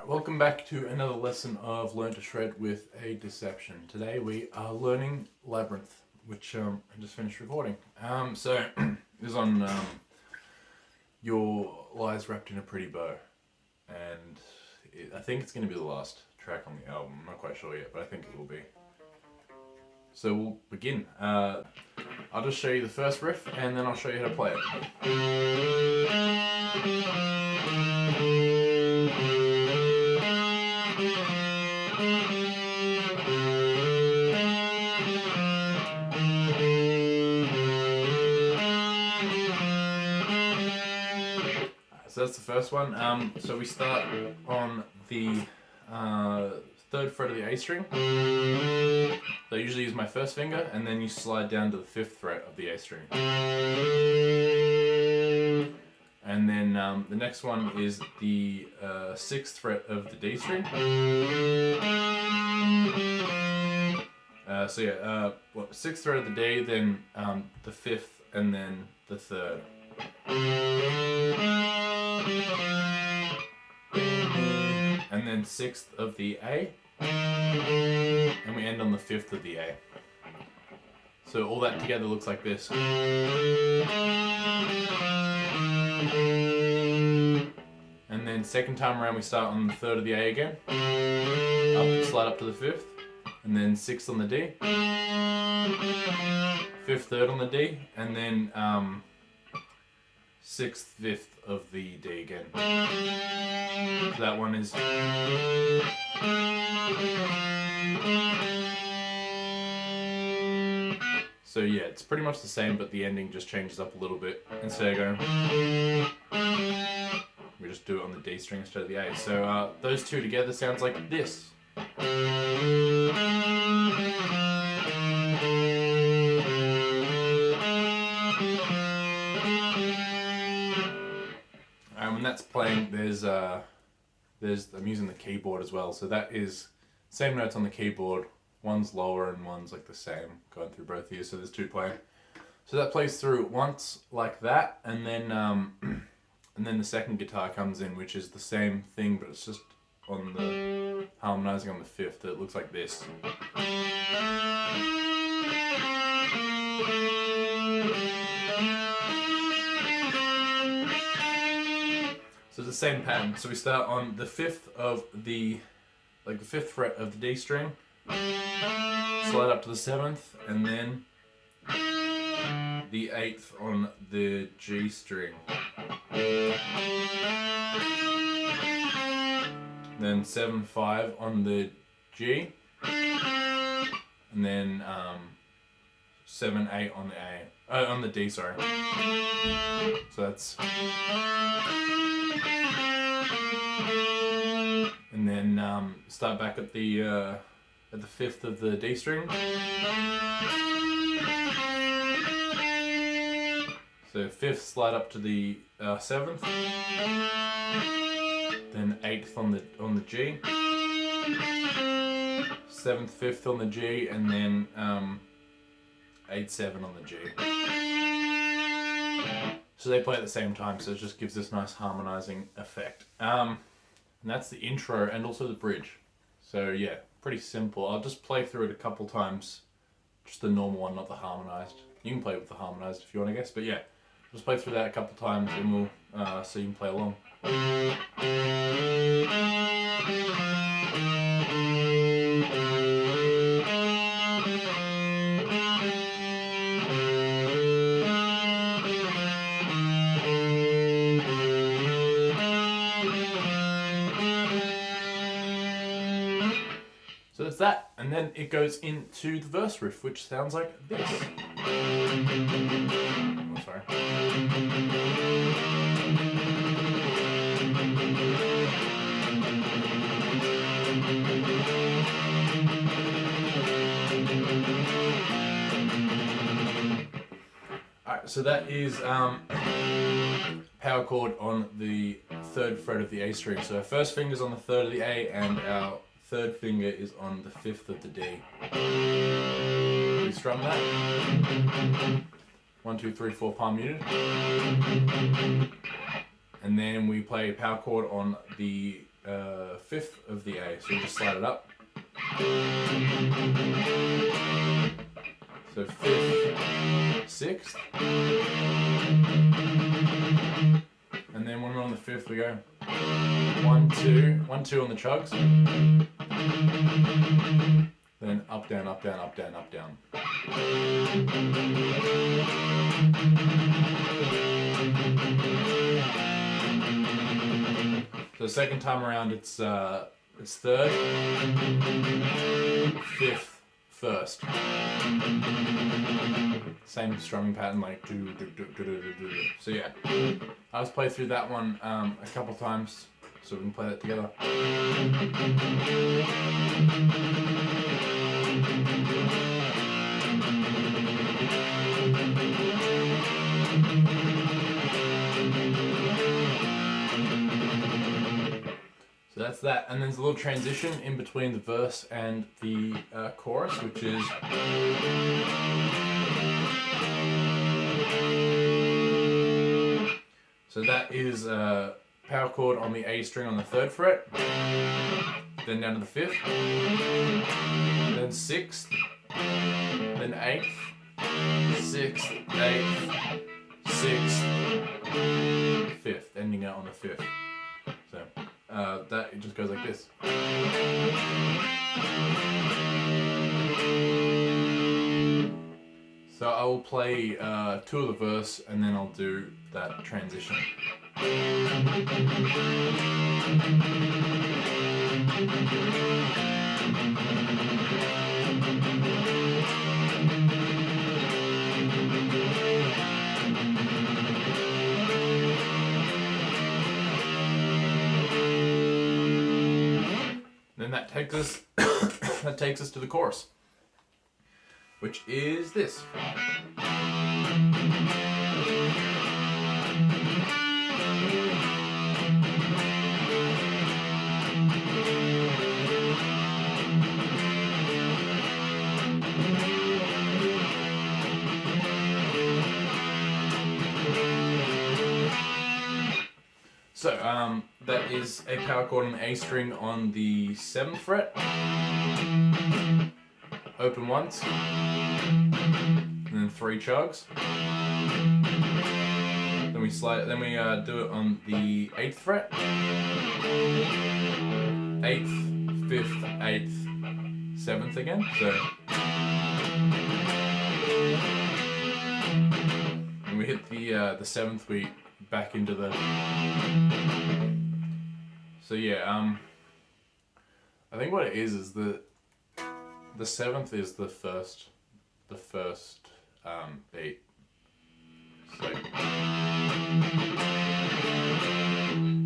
Welcome back to another lesson of Learn to Shred with a Deception. Today we are learning Labyrinth, which I just finished recording. So this is on Your Lies Wrapped in a Pretty Bow, and I think it's going to be the last track on the album. I'm not quite sure yet, but I think it will be. So we'll begin. I'll just show you the first riff, and then I'll show you how to play it. So that's the first one. So we start on the third fret of the A string. So I usually use my first finger, and then you slide down to the fifth fret of the A string. And then the next one is the sixth fret of the D string. Sixth fret of the D, then the fifth, and then the third. And then sixth of the A, and we end on the fifth of the A. So all that together looks like this. And then second time around we start on the third of the A again, slide up to the fifth, and then sixth on the D, fifth, third on the D, and then sixth, fifth of the D again. So that one is. So yeah, it's pretty much the same, but the ending just changes up a little bit. Instead of going, we just do it on the D string instead of the A. So those two together sounds like this. And when that's playing, I'm using the keyboard as well. So that is same notes on the keyboard. One's lower and one's like the same, going through both of you. So there's two playing. So that plays through once like that, and then the second guitar comes in, which is the same thing, but it's just on the harmonizing on the fifth. It looks like this. So it's the same pattern. So we start on the fifth of the fifth fret of the D string, slide up to the seventh, and then the eighth on the G string. Then 7-5 on the G, and then 7-8 on the A, on the D. Sorry. So that's. And then start back at the fifth of the D string. So fifth, slide up to the seventh, then eighth on the G, seventh, fifth on the G, and then 8-7 on the G. So they play at the same time, so it just gives this nice harmonizing effect. And that's the intro and also the bridge. So yeah, pretty simple. I'll just play through it a couple times, just the normal one, not the harmonized. You can play with the harmonized if you want, I guess, but yeah, just play through that a couple times and we'll so you can play along. So that's that, and then it goes into the verse riff, which sounds like this. Oh, sorry. Alright, so that is power chord on the third fret of the A string. So our first finger's on the third of the A, and our third finger is on the fifth of the D. We strum that. 1, 2, 3, 4 palm muted. And then we play a power chord on the 5th of the A, so you just slide it up. So 5th, 6th. And then when we're on the 5th, we go 1, 2, 1, 2 on the chugs. Then up, down, up, down, up, down, up, down. So the second time around, it's 3rd, 5th, 1st. Same strumming pattern, like do. So yeah, I just play through that one a couple times, so we can play that together. So that's that, and there's a little transition in between the verse and the chorus, which is so that is a power chord on the A string on the 3rd fret, then down to the 5th, then 6th, then 8th, 6th, 8th, 6th, 5th, ending out on the 5th. So that it just goes like this. So I will play 2 of the verse and then I'll do that transition. Then that takes us to the chorus, which is this. So that is a power chord on the A string on the 7th fret. Open once, and then 3 chugs. Then we slide it. Then we do it on the 8th fret. 8th, 5th, 8th, 7th again. So, and we hit the 7th. We back into the. So yeah, I think what it is the 7th is the first beat. So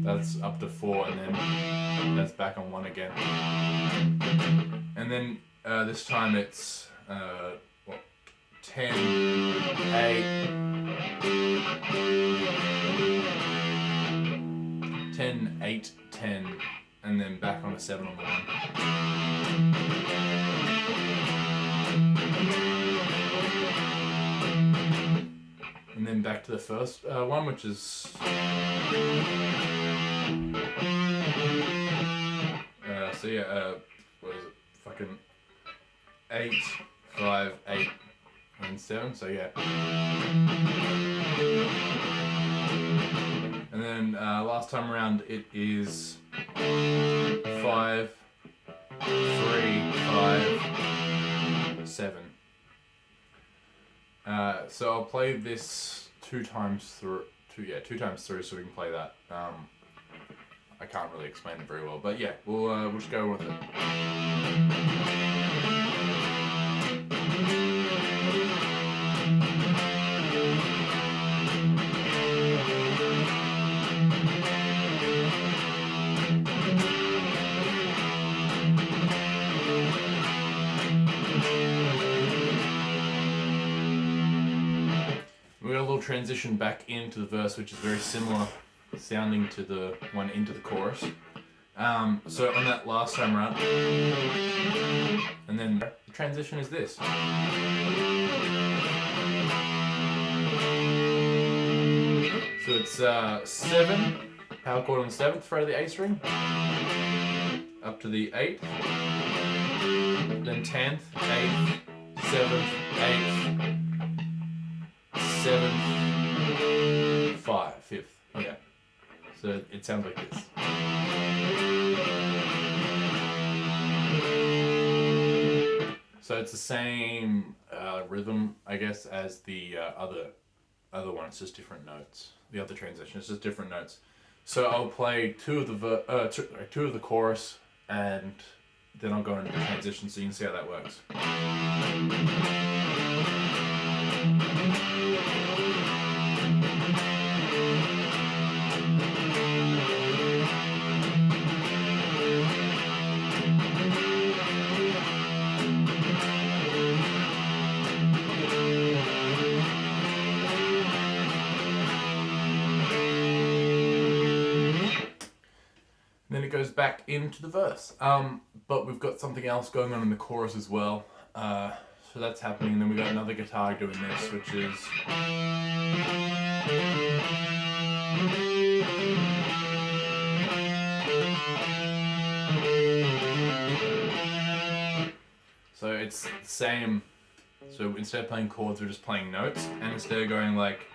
that's up to 4, and then that's back on 1 again. And then this time it's 10, 8, 10, 8, 10, and then back on a 7 on the 1. And then back to the first one, which is so yeah, what is it? Fucking 8, 5, 8, and 7. So yeah. And then last time around it is 5, 3, 5, 7. So I'll play this 2 times through, so we can play that. I can't really explain it very well, but yeah, we'll just go with it. We got a little transition back into the verse, which is very similar sounding to the one into the chorus. So on that last time around, and then the transition is this. So it's 7, power chord on the 7th fret of the A string, up to the 8th, then 10th, 8th, 7th, 8th, 7th, 5th, yeah. So it sounds like this. So it's the same rhythm, I guess, as the other one. It's just different notes. The other transition, it's just different notes. So I'll play two of the chorus, and then I'll go into the transition so you can see how that works. Then it goes back into the verse. But we've got something else going on in the chorus as well. So that's happening. Then we've got another guitar doing this, which is... So it's the same. So instead of playing chords, we're just playing notes. And instead of going like...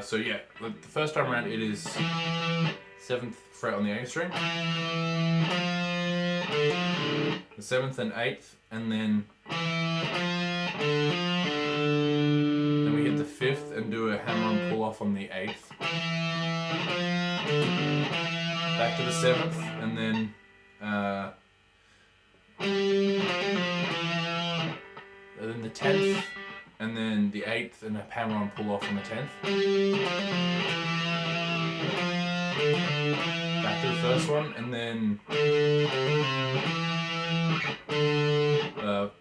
So yeah, the first time around it is 7th fret on the A string, the 7th and 8th, and then we hit the 5th and do a hammer and pull off on the 8th, back to the 7th, and then the 10th, and then the 8th and a hammer on pull off on the 10th. Back to the first one, and then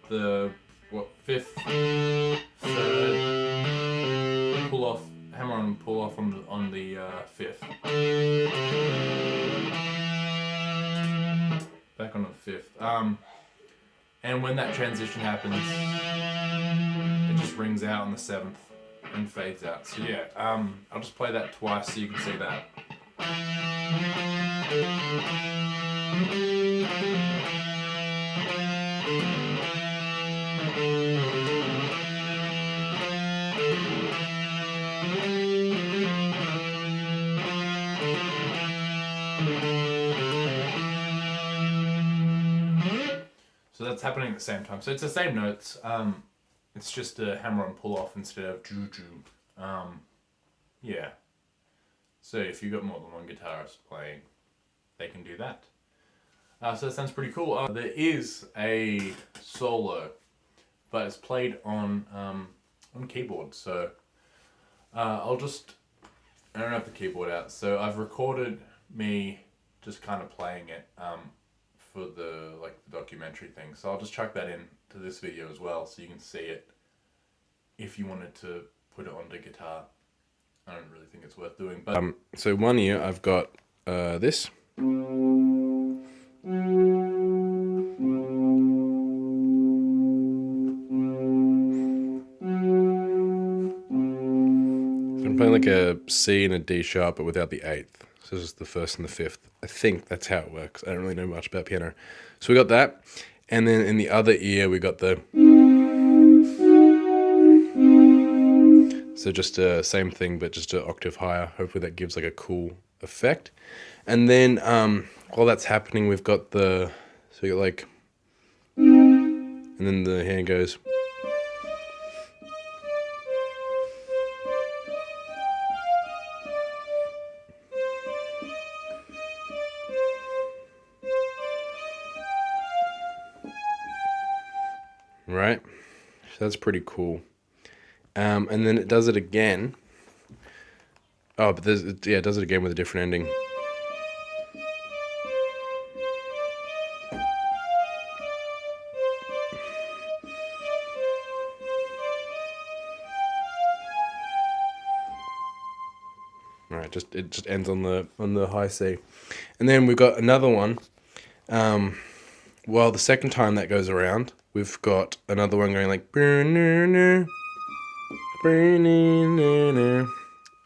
the 5th, 3rd, pull off, hammer on pull off on the 5th. Back on the 5th. And when that transition happens, it just rings out on the 7th and fades out. So yeah, I'll just play that twice so you can see that. So that's happening at the same time. So it's the same notes. It's just a hammer and pull off instead of juju. Yeah. So if you've got more than one guitarist playing, they can do that. So that sounds pretty cool. There is a solo, but it's played on keyboard. So I don't have the keyboard out. So I've recorded me just kind of playing it for the documentary thing. So I'll just chuck that in to this video as well, so you can see it if you wanted to put it onto guitar. I don't really think it's worth doing, but so one ear I've got this. I'm playing like a C and a D sharp, but without the 8th. So this is the 1st and the 5th. I think that's how it works. I don't really know much about piano. So we got that, and then in the other ear we got the. So just same thing, but just an octave higher. Hopefully that gives like a cool effect. And then while that's happening, we've got so you got like, and then the hand goes. Right? So that's pretty cool. And then it does it again. Oh, but it does it again with a different ending. All right, it just ends on the high C, and then we've got another one. Well, the second time that goes around, we've got another one going like.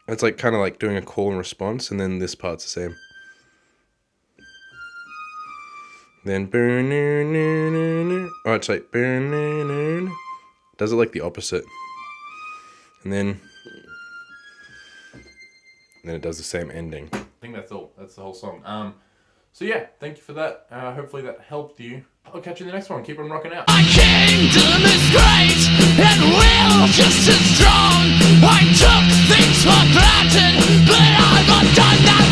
It's like kind of like doing a call and response, and then this part's the same. Then it's like does it like the opposite, and then it does the same ending. I think that's all. That's the whole song. So yeah, thank you for that. Hopefully that helped you. I'll catch you in the next one. Keep on rocking out. My kingdom is great and will just as strong. I took things for granted, but I've undone that.